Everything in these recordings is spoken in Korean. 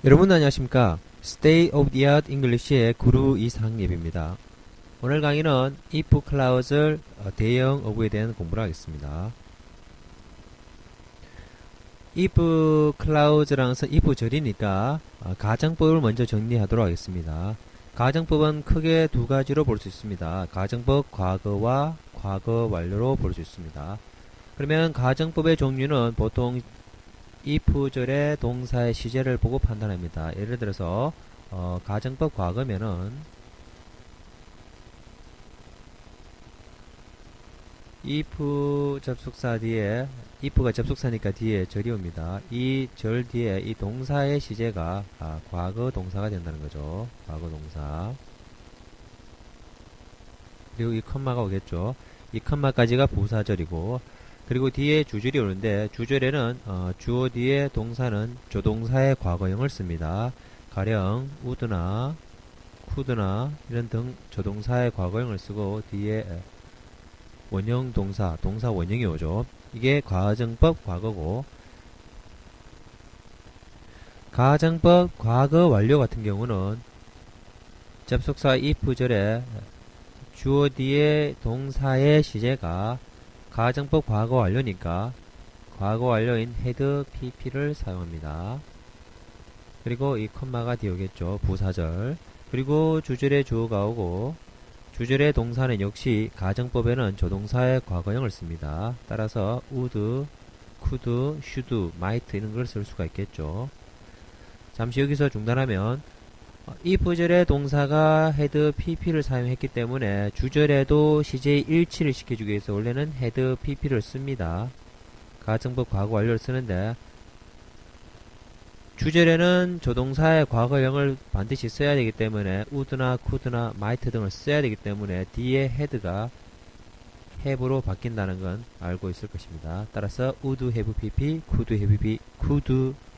여러분 안녕하십니까? State of the Art English의 구루 이상예입니다. 오늘 강의는 if clause를 대형 어구에 대한 공부를 하겠습니다. if clause라는 것은 if 절이니까 가정법을 먼저 정리하도록 하겠습니다. 가정법은 크게 두 가지로 볼 수 있습니다. 가정법 과거와 과거 완료로 볼 수 있습니다. 그러면 가정법의 종류는 보통 if절의 동사의 시제를 보고 판단합니다. 예를 들어서 가정법 과거면은 if 접속사 뒤에 if가 접속사니까 뒤에 절이 옵니다. 이 절 뒤에 이 동사의 시제가 과거 동사가 된다는 거죠. 과거 동사. 그리고 이 컴마가 오겠죠. 이 컴마까지가 부사절이고, 그리고 뒤에 주절이 오는데 주절에는 주어 뒤에 동사는 조동사의 과거형을 씁니다. 가령 would나 could나 이런 등 조동사의 과거형을 쓰고 뒤에 원형 동사 원형이 오죠. 이게 가정법 과거고, 가정법 과거 완료 같은 경우는 접속사 if절에 주어 뒤에 동사의 시제가 가정법 과거 완료니까 과거 완료인 had pp를 사용합니다. 그리고 이 컴마가 뒤에 오겠죠. 부사절. 그리고 주절에 주어가 오고 주절의 동사는 역시 가정법에는 조동사의 과거형을 씁니다. 따라서 would, could, should, might 이런 걸 쓸 수가 있겠죠. 잠시 여기서 중단하면 if절의 동사가 had pp를 사용했기 때문에 주절에도 시제의 일치를 시켜주기 위해서 원래는 had pp를 씁니다. 가정법 과거 완료를 쓰는데 주절에는 조동사의 과거형을 반드시 써야 되기 때문에 would나 could나 might 등을 써야 되기 때문에 뒤에 had가 have로 바뀐다는 건 알고 있을 것입니다. 따라서 would have pp, could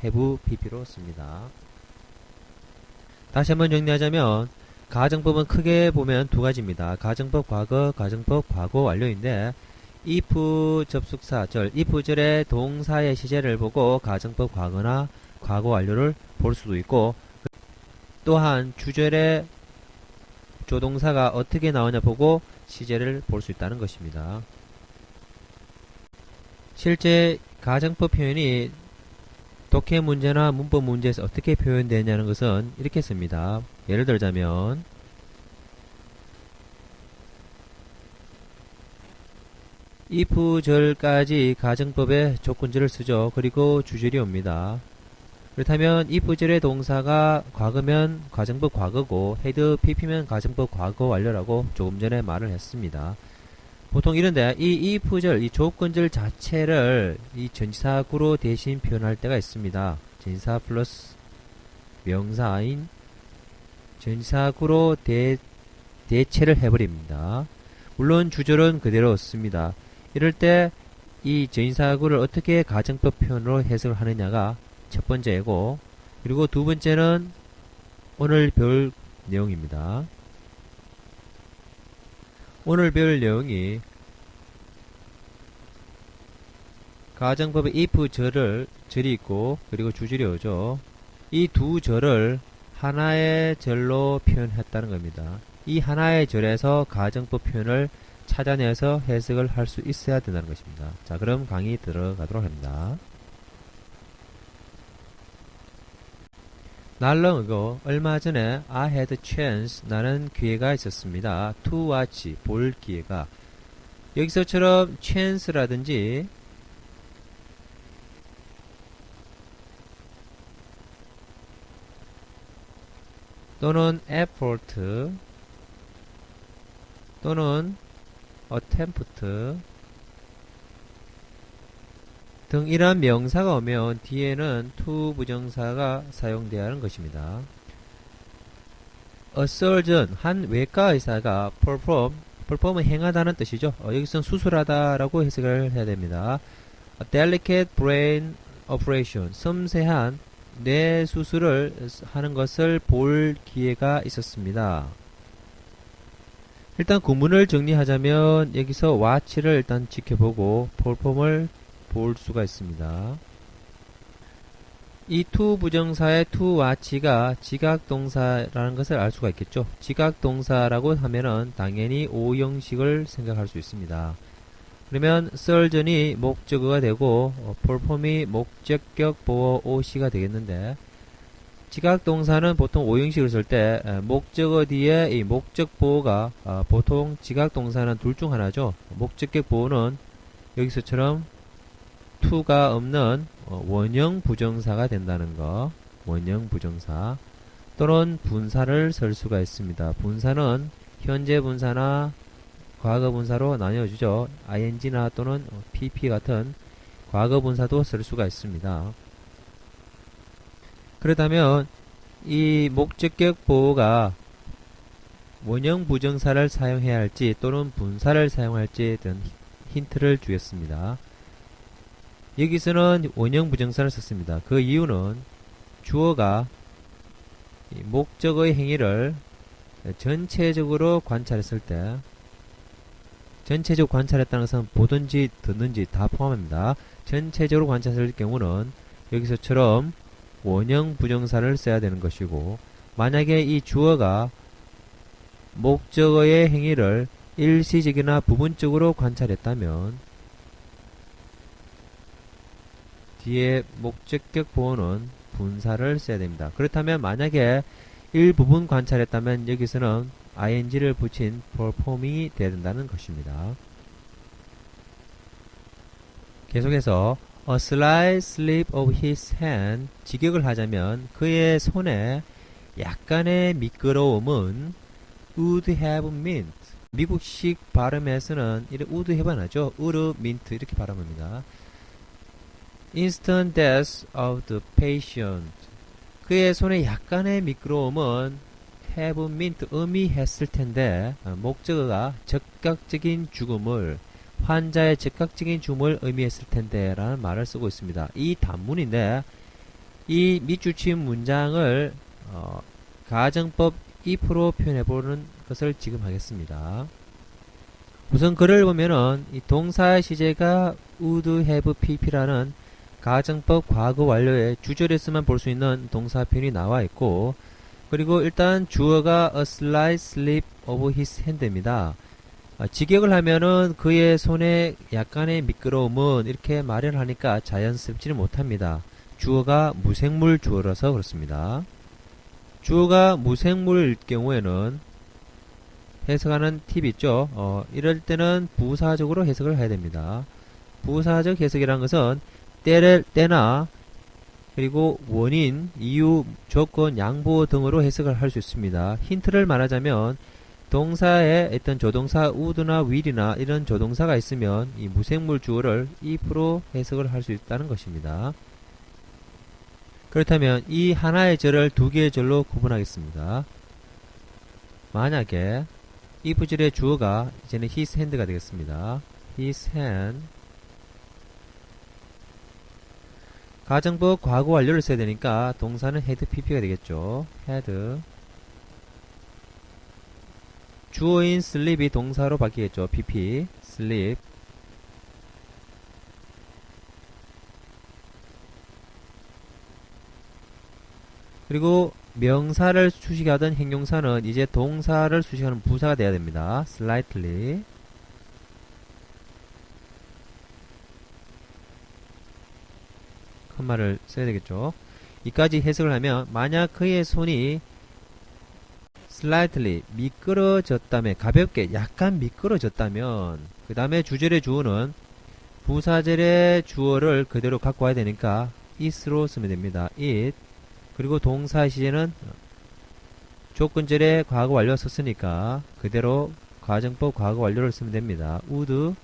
have pp로 씁니다. 다시 한번 정리하자면 가정법은 크게 보면 두 가지입니다. 가정법 과거, 가정법 과거 완료인데 if 접속사절, if절의 동사의 시제를 보고 가정법 과거나 과거 완료를 볼 수도 있고, 또한 주절의 조동사가 어떻게 나오냐 보고 시제를 볼 수 있다는 것입니다. 실제 가정법 표현이 독해 문제나 문법 문제에서 어떻게 표현되냐는 것은 이렇게 씁니다. 예를 들자면 if절까지 가정법의 조건절을 쓰죠. 그리고 주절이 옵니다. 그렇다면 if절의 동사가 과거면 가정법 과거고 had pp면 가정법 과거 완료라고 조금 전에 말을 했습니다. 보통 이런데 이 if절, 이 조건절 자체를 이 전치사구로 대신 표현할 때가 있습니다. 전치사 플러스 명사인 전치사구로 대체를 해버립니다. 물론 주절은 그대로 씁니다. 이럴 때 이 전치사구를 어떻게 가정법 표현으로 해석을 하느냐가 첫 번째이고, 그리고 두 번째는 오늘 배울 내용입니다. 오늘 배울 내용이 가정법의 if 절이 있고 그리고 주절이 오죠. 이 두 절을 하나의 절로 표현했다는 겁니다. 이 하나의 절에서 가정법 표현을 찾아내서 해석을 할 수 있어야 된다는 것입니다. 자, 그럼 강의 들어가도록 합니다. 날렁이고 얼마 전에 I had a chance, 나는 기회가 있었습니다. to watch, 볼 기회가. 여기서처럼 chance라든지 또는 effort 또는 attempt 등 이러한 명사가 오면 뒤에는 to 부정사가 사용되어야 하는 것입니다. A surgeon, 한 외과 의사가 perform은 행하다는 뜻이죠. 여기서는 수술하다라고 해석을 해야 됩니다. A delicate brain operation, 섬세한 뇌 수술을 하는 것을 볼 기회가 있었습니다. 일단 구문을 정리하자면 여기서 watch를 일단 지켜보고 perform을 볼 수가 있습니다. 이 to 부정사의 to와 지가 지각동사라는 것을 알 수가 있겠죠. 지각동사라고 하면은 당연히 O 형식을 생각할 수 있습니다. 그러면 surgeon이 목적어가 되고 perform이 목적격 보어 OC가 되겠는데, 지각동사는 보통 O 형식을 쓸 때 목적어 뒤에 이 목적 보어가 보통 지각동사는 둘 중 하나죠. 목적격 보어는 여기서처럼 to가 없는 원형 부정사가 된다는 거, 원형 부정사 또는 분사를 쓸 수가 있습니다. 분사는 현재 분사나 과거 분사로 나뉘어주죠. ing나 또는 pp 같은 과거 분사도 쓸 수가 있습니다. 그렇다면 이 목적격 보호가 원형 부정사를 사용해야 할지 또는 분사를 사용할지에 대한 힌트를 주겠습니다. 여기서는 원형 부정사를 썼습니다. 그 이유는 주어가 목적의 행위를 전체적으로 관찰했을 때, 전체적으로 관찰했다는 것은 보든지 듣는지 다 포함합니다. 전체적으로 관찰했을 경우는 여기서처럼 원형 부정사를 써야 되는 것이고, 만약에 이 주어가 목적어의 행위를 일시적이나 부분적으로 관찰했다면 뒤에 목적격 보호는 분사를 써야 됩니다. 그렇다면 만약에 일부분 관찰했다면 여기서는 ing를 붙인 perform이 되어야 된다는 것입니다. 계속해서 a slight slip of his hand, 직역을 하자면 그의 손에 약간의 미끄러움은 would have meant, 미국식 발음에서는 이렇게 would have 안 하죠. would meant 이렇게 발음합니다. instant death of the patient, 그의 손에 약간의 미끄러움은 have meant 의미했을 텐데 목적어가 즉각적인 죽음을, 환자의 즉각적인 죽음을 의미했을 텐데 라는 말을 쓰고 있습니다. 이 단문인데 이 밑줄친 문장을 가정법 if로 표현해보는 것을 지금 하겠습니다. 우선 글을 보면은 이 동사의 시제가 would have pp라는 가정법 과거 완료의 주절에서만 볼 수 있는 동사 표현이 나와 있고, 그리고 일단 주어가 a slight slip of his hand입니다. 직역을 하면은 그의 손에 약간의 미끄러움은 이렇게 말을 하니까 자연스럽지는 못합니다. 주어가 무생물 주어라서 그렇습니다. 주어가 무생물일 경우에는 해석하는 팁이 있죠. 이럴 때는 부사적으로 해석을 해야 됩니다. 부사적 해석이라는 것은 때나 그리고 원인, 이유, 조건, 양보 등으로 해석을 할 수 있습니다. 힌트를 말하자면 동사에 어떤 조동사 would나 will이나 이런 조동사가 있으면 이 무생물 주어를 if로 해석을 할 수 있다는 것입니다. 그렇다면 이 하나의 절을 두 개의 절로 구분하겠습니다. 만약에 if절의 주어가 이제는 his hand가 되겠습니다. his hand, 가정법 과거 완료를 써야 되니까 동사는 had pp가 되겠죠. had, 주어인 sleep이 동사로 바뀌겠죠. pp, sleep. 그리고 명사를 수식하던 형용사는 이제 동사를 수식하는 부사가 돼야 됩니다. slightly. 큰 말을 써야 되겠죠. 이까지 해석을 하면 만약 그의 손이 slightly 미끄러졌다면, 가볍게 약간 미끄러졌다면, 그 다음에 주절의 주어는 부사절의 주어를 그대로 갖고 와야 되니까 it로 쓰면 됩니다. it. 그리고 동사 시제는 조건절의 과거 완료 썼으니까 그대로 가정법 과거 완료를 쓰면 됩니다. would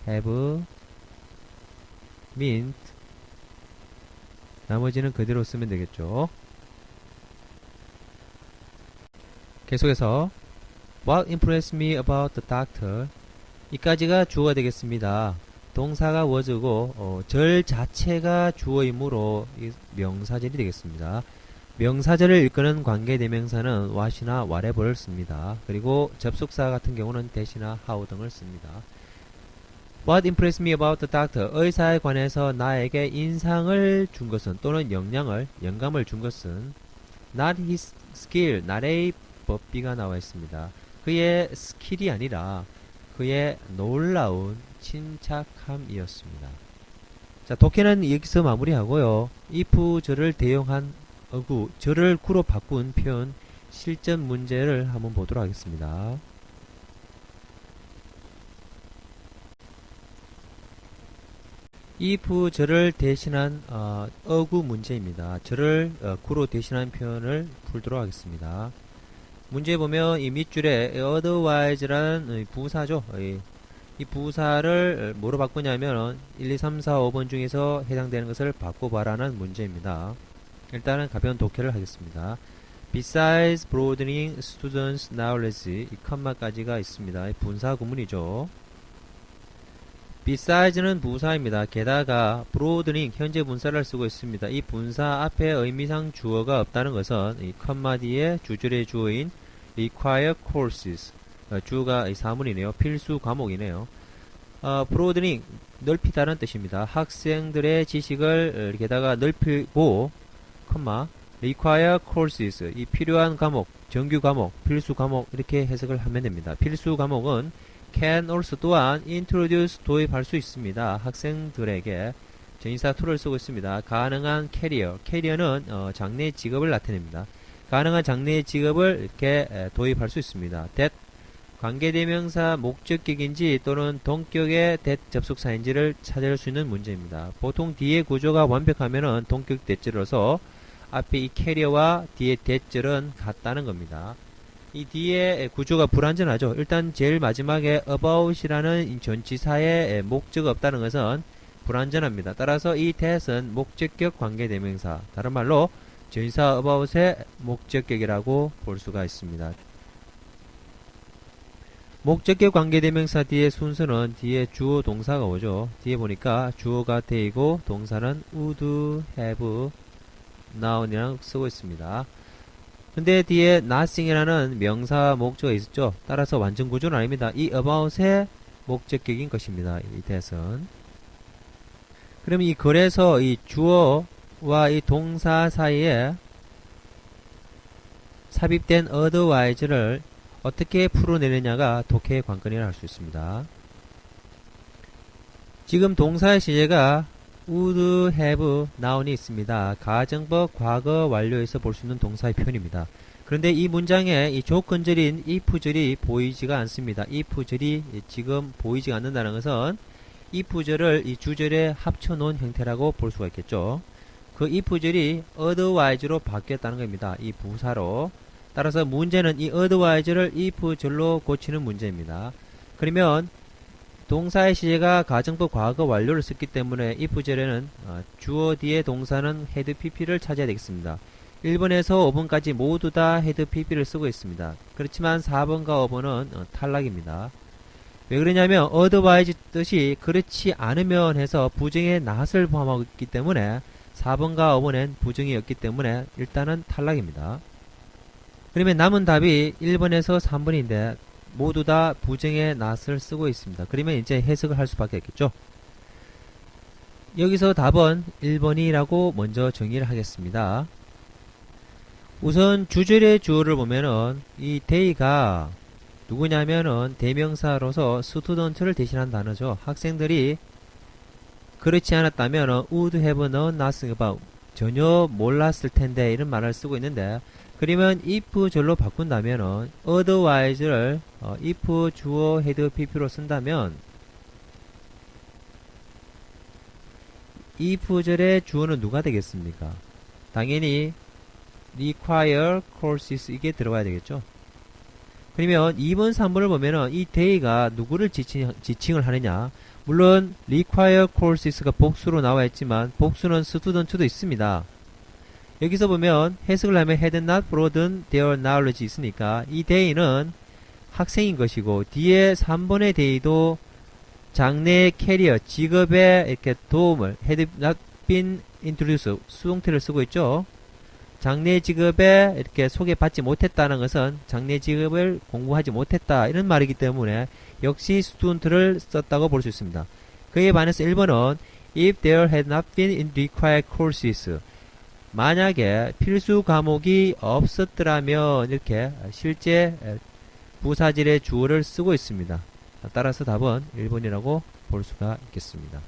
have meant, 나머지는 그대로 쓰면 되겠죠. 계속해서 What impressed me about the doctor, 이까지가 주어가 되겠습니다. 동사가 was고 절 자체가 주어이므로 명사절이 되겠습니다. 명사절을 이끄는 관계대명사는 what이나 whatever를 씁니다. 그리고 접속사 같은 경우는 that이나 how 등을 씁니다. What impressed me about the doctor? 의사에 관해서 나에게 인상을 준 것은 또는 영감을 준 것은 not his skill, not의 법비가 나와 있습니다. 그의 스킬이 아니라 그의 놀라운 침착함이었습니다. 자, 독해는 여기서 마무리하고요. if 절을 대용한 절을 구로 바꾼 표현 실전 문제를 한번 보도록 하겠습니다. if 절을 대신한 어구 문제입니다. 절을 구로 대신한 표현을 풀도록 하겠습니다. 문제 보면 이 밑줄에 otherwise라는 부사죠. 이 부사를 뭐로 바꾸냐면 1, 2, 3, 4, 5번 중에서 해당되는 것을 바꿔봐라는 문제입니다. 일단은 가벼운 독해를 하겠습니다. Besides broadening students' knowledge, 이 컴마까지가 있습니다. 분사 구문이죠. Besides,는 부사입니다. 게다가 broadening, 현재 분사를 쓰고 있습니다. 이 분사 앞에 의미상 주어가 없다는 것은 이 컴마 뒤에 주절의 주어인 require courses, 주어가 사문이네요. 필수 과목이네요. broadening, 넓히다는 뜻입니다. 학생들의 지식을 게다가 넓히고 컴마 require courses, 이 필요한 과목, 정규 과목, 필수 과목 이렇게 해석을 하면 됩니다. 필수 과목은 can also 또한 introduce 도입할 수 있습니다. 학생들에게 전치사 to를 쓰고 있습니다. 가능한 캐리어는 장래 직업을 나타냅니다. 가능한 장래 직업을 이렇게 도입할 수 있습니다. that 관계대명사 목적격인지 또는 동격의 that 접속사인지를 찾을 수 있는 문제입니다. 보통 뒤에 구조가 완벽하면은 동격 대절로서 앞에 이 캐리어와 뒤에 대절은 같다는 겁니다. 이 뒤에 구조가 불완전하죠. 일단 제일 마지막에 about이라는 전치사의 목적이 없다는 것은 불완전합니다. 따라서 이 that은 목적격 관계대명사, 다른 말로 전치사 about의 목적격이라고 볼 수가 있습니다. 목적격 관계대명사 뒤에 순서는 뒤에 주어 동사가 오죠. 뒤에 보니까 주어가 되고 동사는 would, have, noun이라고 쓰고 있습니다. 근데 뒤에 nothing이라는 명사 목적이 있었죠. 따라서 완전 구조는 아닙니다. 이 about의 목적격인 것입니다. 이 that은. 그럼 이 글에서 이 주어와 이 동사 사이에 삽입된 otherwise를 어떻게 풀어내느냐가 독해의 관건이라 할 수 있습니다. 지금 동사의 시제가 would, have, noun이 있습니다. 가정법 과거 완료에서 볼 수 있는 동사의 표현입니다. 그런데 이 문장에 이 조건절인 if절이 보이지가 않습니다. if절이 지금 보이지 않는다는 것은 if절을 이 주절에 합쳐놓은 형태라고 볼 수가 있겠죠. 그 if절이 otherwise로 바뀌었다는 겁니다. 이 부사로. 따라서 문제는 이 otherwise를 if절로 고치는 문제입니다. 그러면 동사의 시제가 가정법 과거 완료를 썼기 때문에 if절에는 주어 뒤에 동사는 had pp를 찾아야 되겠습니다. 1번에서 5번까지 모두 다 had pp를 쓰고 있습니다. 그렇지만 4번과 5번은 탈락입니다. 왜 그러냐면 otherwise 뜻이 그렇지 않으면 해서 부정의 not을 포함하고 있기 때문에 4번과 5번엔 부정이 없기 때문에 일단은 탈락입니다. 그러면 남은 답이 1번에서 3번인데 모두 다 부정의 not을 쓰고 있습니다. 그러면 이제 해석을 할 수밖에 없겠죠. 여기서 답은 1번이라고 먼저 정의를 하겠습니다. 우선 주절의 주어를 보면은 이 they가 누구냐면은 대명사로서 student를 대신한 단어죠. 학생들이 그렇지 않았다면 would have known nothing about, 전혀 몰랐을 텐데 이런 말을 쓰고 있는데, 그러면 if 절로 바꾼다면 otherwise를 if 주어 had pp로 쓴다면 if 절의 주어는 누가 되겠습니까? 당연히 require courses 이게 들어가야 되겠죠. 그러면 2번 3번을 보면은 이 they가 누구를 지칭을 하느냐, 물론 require courses가 복수로 나와 있지만 복수는 student도 있습니다. 여기서 보면 해석을 하면 had not broadened their knowledge 있으니까 이 they는 학생인 것이고, 뒤에 3번의 they도 장래 캐리어 직업에 이렇게 도움을 had not been introduced 수동태를 쓰고 있죠. 장래 직업에 이렇게 소개받지 못했다는 것은 장래 직업을 공부하지 못했다 이런 말이기 때문에 역시 student를 썼다고 볼 수 있습니다. 그에 반해서 1번은 if there had not been in required courses. 만약에 필수 과목이 없었더라면 이렇게 실제 부사질의 주어를 쓰고 있습니다. 따라서 답은 1번이라고 볼 수가 있겠습니다.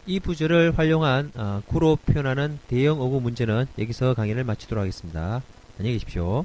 이 부절을 활용한 구로 표현하는 대형 어구 문제는 여기서 강의를 마치도록 하겠습니다. 안녕히 계십시오.